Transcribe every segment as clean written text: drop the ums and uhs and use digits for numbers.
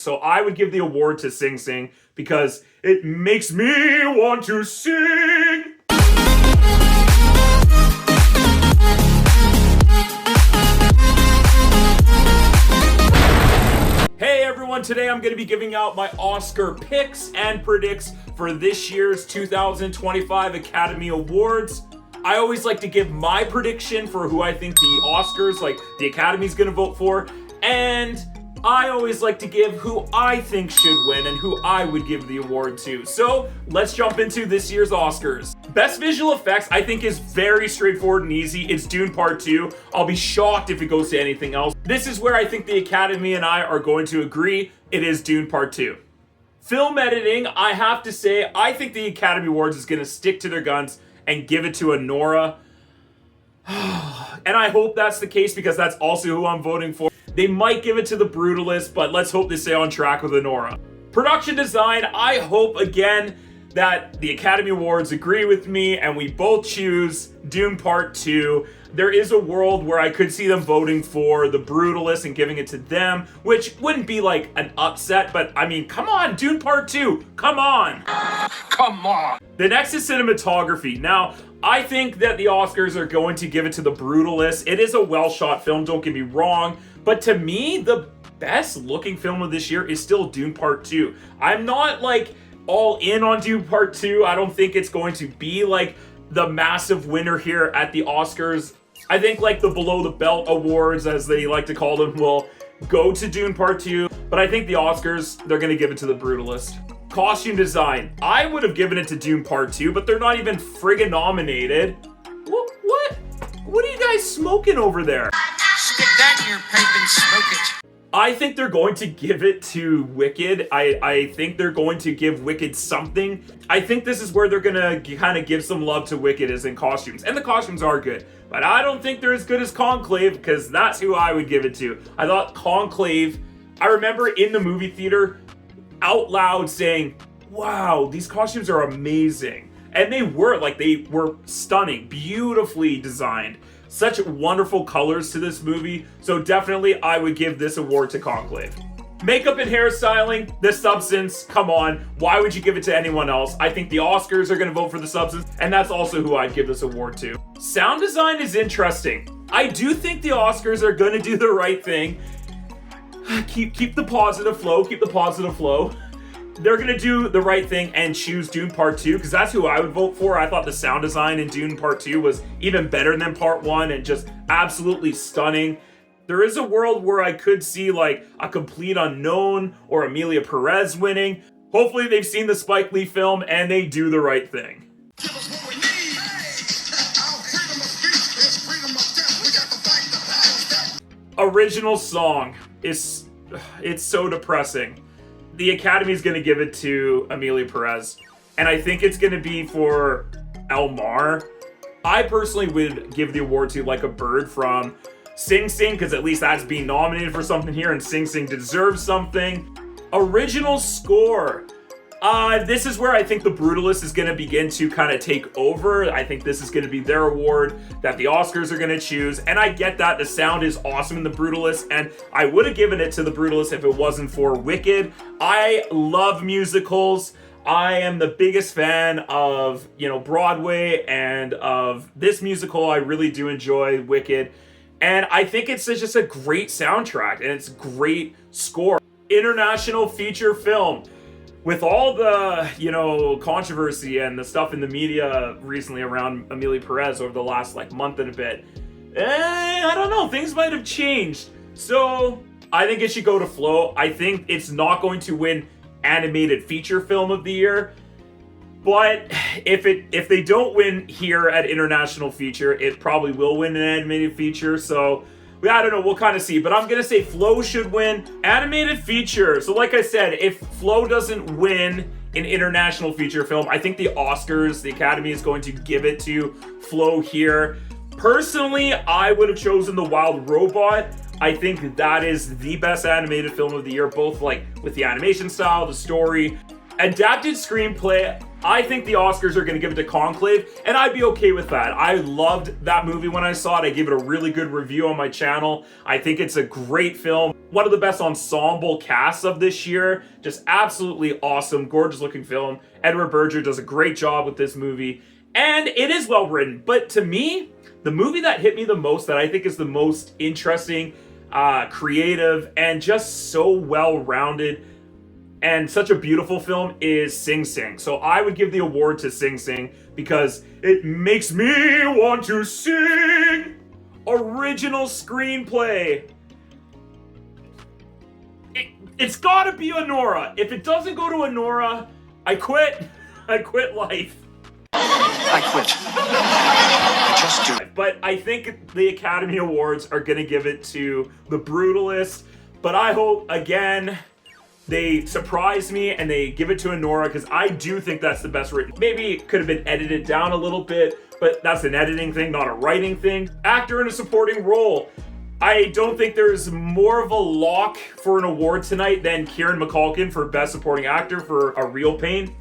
So I would give the award to Sing Sing because it makes me want to sing. Hey everyone, today I'm going to be giving out my Oscar picks and predicts for this year's 2025 Academy Awards. I always like to give my prediction for who I think the Oscars, like the Academy's going to vote for, and I always like to give who I think should win and who I would give the award to. So let's jump into this year's Oscars. Best visual effects I think is very straightforward and easy. It's Dune Part 2. I'll be shocked if it goes to anything else. This is where I think the Academy and I are going to agree. It is Dune Part 2. Film editing, I have to say, I think the Academy Awards is going to stick to their guns and give it to Anora. And I hope that's the case because that's also who I'm voting for. They might give it to The Brutalist, but let's hope they stay on track with Anora. Production design, I hope again that the Academy Awards agree with me and we both choose Dune Part 2. There is a world where I could see them voting for The Brutalist and giving it to them, which wouldn't be like an upset, but I mean, come on, Dune Part 2, come on. Come on. The next is cinematography. Now, I think that the Oscars are going to give it to The Brutalist. It is a well-shot film, don't get me wrong, but to me, the best looking film of this year is still Dune Part 2. I'm not like all in on Dune Part 2. I don't think it's going to be like the massive winner here at the Oscars. I think like the below the belt awards, as they like to call them, will go to Dune Part 2, but I think the Oscars, they're going to give it to The Brutalist. Costume design, I would have given it to Dune Part 2, but they're not even friggin' nominated. What are you guys smoking over there? Stick that in your pipe and smoke it. I think they're going to give it to Wicked. I think they're going to give Wicked something. I think this is where they're gonna kind of give some love to Wicked, is in costumes. And the costumes are good. But I don't think they're as good as Conclave, because that's who I would give it to. I thought Conclave, I remember in the movie theater, out loud saying, wow, these costumes are amazing. And they were stunning, beautifully designed. Such wonderful colors to this movie, so definitely I would give this award to Conclave. Makeup and hairstyling, The Substance, come on, why would you give it to anyone else? I think the Oscars are gonna vote for The Substance, and that's also who I'd give this award to. Sound design is interesting. I do think the Oscars are gonna do the right thing. Keep the positive flow, They're gonna do the right thing and choose Dune Part 2, because that's who I would vote for. I thought the sound design in Dune Part 2 was even better than Part 1 and just absolutely stunning. There is a world where I could see like a Complete Unknown or Emilia Perez winning. Hopefully they've seen the Spike Lee film and they do the right thing. Give us what we need. Our freedom of speech is freedom of death. We got to fight the powers that. Original song is, it's so depressing. The Academy is going to give it to Emilia Perez, and I think it's going to be for Elmar. I personally would give the award to Like a Bird from Sing Sing, because at least that's being nominated for something here, and Sing Sing deserves something. Original score. This is where I think The Brutalist is going to begin to kind of take over. I think this is going to be their award that the Oscars are going to choose. And I get that the sound is awesome in The Brutalist, and I would have given it to The Brutalist if it wasn't for Wicked. I love musicals. I am the biggest fan of, Broadway and of this musical. I really do enjoy Wicked. And I think it's just a great soundtrack and it's great score. International feature film. With all the, controversy and the stuff in the media recently around Emilia Perez over the last month and a bit, I don't know, things might have changed. So I think it should go to Flow. I think it's not going to win animated feature film of the year, but if they don't win here at international feature, it probably will win an animated feature. So I don't know, we'll kind of see, but I'm going to say Flow should win animated feature. So like I said, if Flow doesn't win an international feature film, I think the Oscars, the Academy is going to give it to Flow here. Personally, I would have chosen The Wild Robot. I think that is the best animated film of the year, both with the animation style, the story. Adapted screenplay, I think the Oscars are going to give it to Conclave, and I'd be okay with that. I loved that movie when I saw it. I gave it a really good review on my channel. I think it's a great film. One of the best ensemble casts of this year. Just absolutely awesome, gorgeous looking film. Edward Berger does a great job with this movie, and it is well written. But to me, the movie that hit me the most, that I think is the most interesting, creative, and just so well-rounded, and such a beautiful film, is Sing Sing. So I would give the award to Sing Sing because it makes me want to sing. Original screenplay. It's gotta be Honora. If it doesn't go to Honora, I quit. I quit life. I quit. I just do. But I think the Academy Awards are gonna give it to The Brutalist. But I hope, again, they surprise me and they give it to Honora, because I do think that's the best written. Maybe it could have been edited down a little bit, but that's an editing thing, not a writing thing. Actor in a supporting role. I don't think there's more of a lock for an award tonight than Kieran McCulkin for Best Supporting Actor for A Real Pain.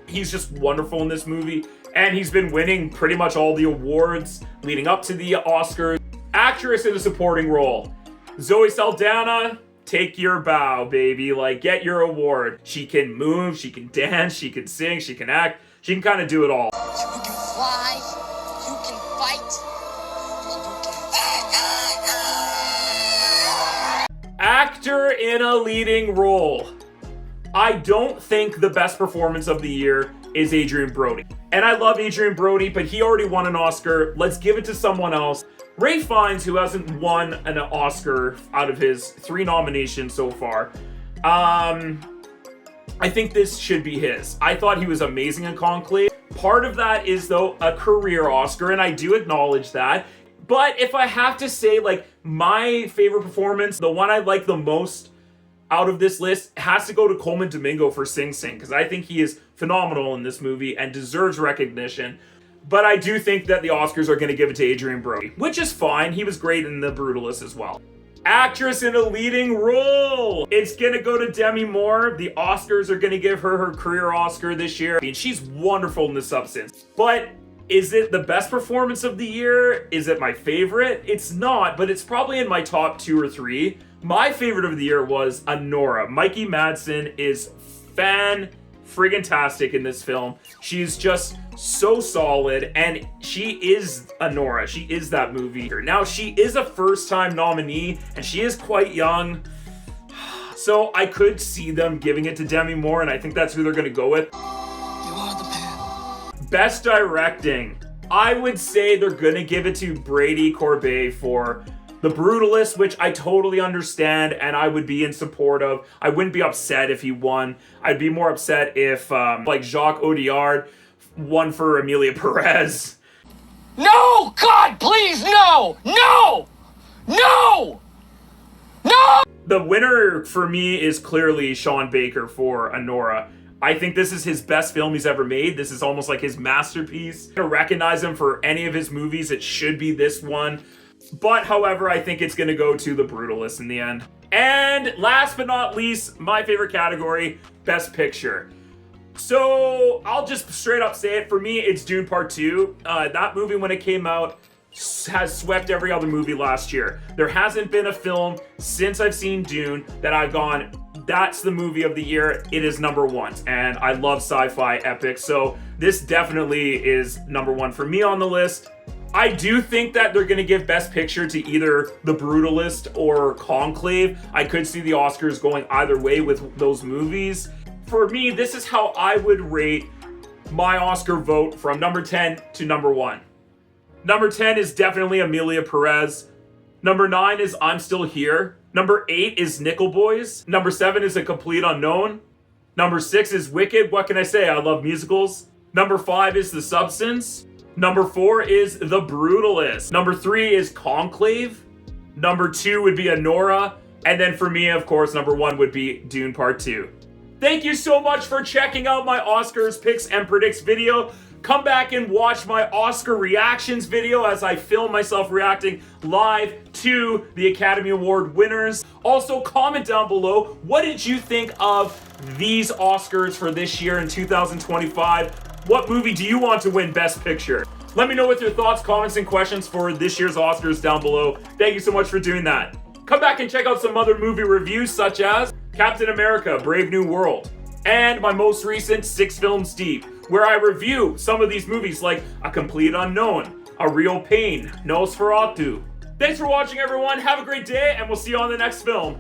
He's just wonderful in this movie, and he's been winning pretty much all the awards leading up to the Oscars. Actress in a supporting role. Zoe Saldana, take your bow, baby. Like, get your award. She can move, she can dance, she can sing, she can act. She can kind of do it all. You can fly, you can fight, and you can... Actor in a leading role. I don't think the best performance of the year is Adrian Brody. And I love Adrian Brody, but he already won an Oscar. Let's give it to someone else. Ralph Fiennes, who hasn't won an Oscar out of his 3 nominations so far. I think this should be his. I thought he was amazing in Conclave. Part of that is, though, a career Oscar, and I do acknowledge that. But if I have to say, like, my favorite performance, the one I like the most out of this list, has to go to Coleman Domingo for Sing Sing, because I think he is phenomenal in this movie and deserves recognition. But I do think that the Oscars are going to give it to Adrian Brody, which is fine. He was great in The Brutalist as well. Actress in a leading role. It's going to go to Demi Moore. The Oscars are going to give her her career Oscar this year. I mean, she's wonderful in The Substance. But is it the best performance of the year? Is it my favorite? It's not, but it's probably in my top 2 or 3. My favorite of the year was Honora. Mikey Madsen is fan-friggin-tastic in this film. She's just so solid, and she is Honora. She is that movie. Now, she is a first-time nominee, and she is quite young. So I could see them giving it to Demi Moore, and I think that's who they're going to go with. You are the man. Best directing. I would say they're going to give it to Brady Corbet for The Brutalist, which I totally understand and I would be in support of. I wouldn't be upset if he won. I'd be more upset if, like, Jacques Audiard won for Emilia Perez. No! God, please, no! No! No! No! The winner for me is clearly Sean Baker for Honora. I think this is his best film he's ever made. This is almost like his masterpiece. To recognize him for any of his movies, it should be this one. But, however, I think it's going to go to The Brutalist in the end. And last but not least, my favorite category, Best Picture. So, I'll just straight up say it. For me, it's Dune Part 2. That movie, when it came out, has swept every other movie last year. There hasn't been a film since I've seen Dune that I've gone, that's the movie of the year. It is number 1. And I love sci-fi epics. So, this definitely is number 1 for me on the list. I do think that they're going to give Best Picture to either The Brutalist or Conclave. I could see the Oscars going either way with those movies. For me, this is how I would rate my Oscar vote from number 10 to number 1. Number 10 is definitely Emilia Perez. Number 9 is I'm Still Here. Number 8 is Nickel Boys. Number 7 is A Complete Unknown. Number 6 is Wicked. What can I say? I love musicals. Number 5 is The Substance. Number 4 is The Brutalist. Number 3 is Conclave. Number 2 would be Honora. And then for me, of course, number 1 would be Dune Part 2. Thank you so much for checking out my Oscars Picks and Predicts video. Come back and watch my Oscar reactions video as I film myself reacting live to the Academy Award winners. Also, comment down below, what did you think of these Oscars for this year in 2025? What movie do you want to win Best Picture? Let me know with your thoughts, comments, and questions for this year's Oscars down below. Thank you so much for doing that. Come back and check out some other movie reviews such as Captain America: Brave New World, and my most recent 6 Films Deep, where I review some of these movies like A Complete Unknown, A Real Pain, Nosferatu. Thanks for watching, everyone. Have a great day, and we'll see you on the next film.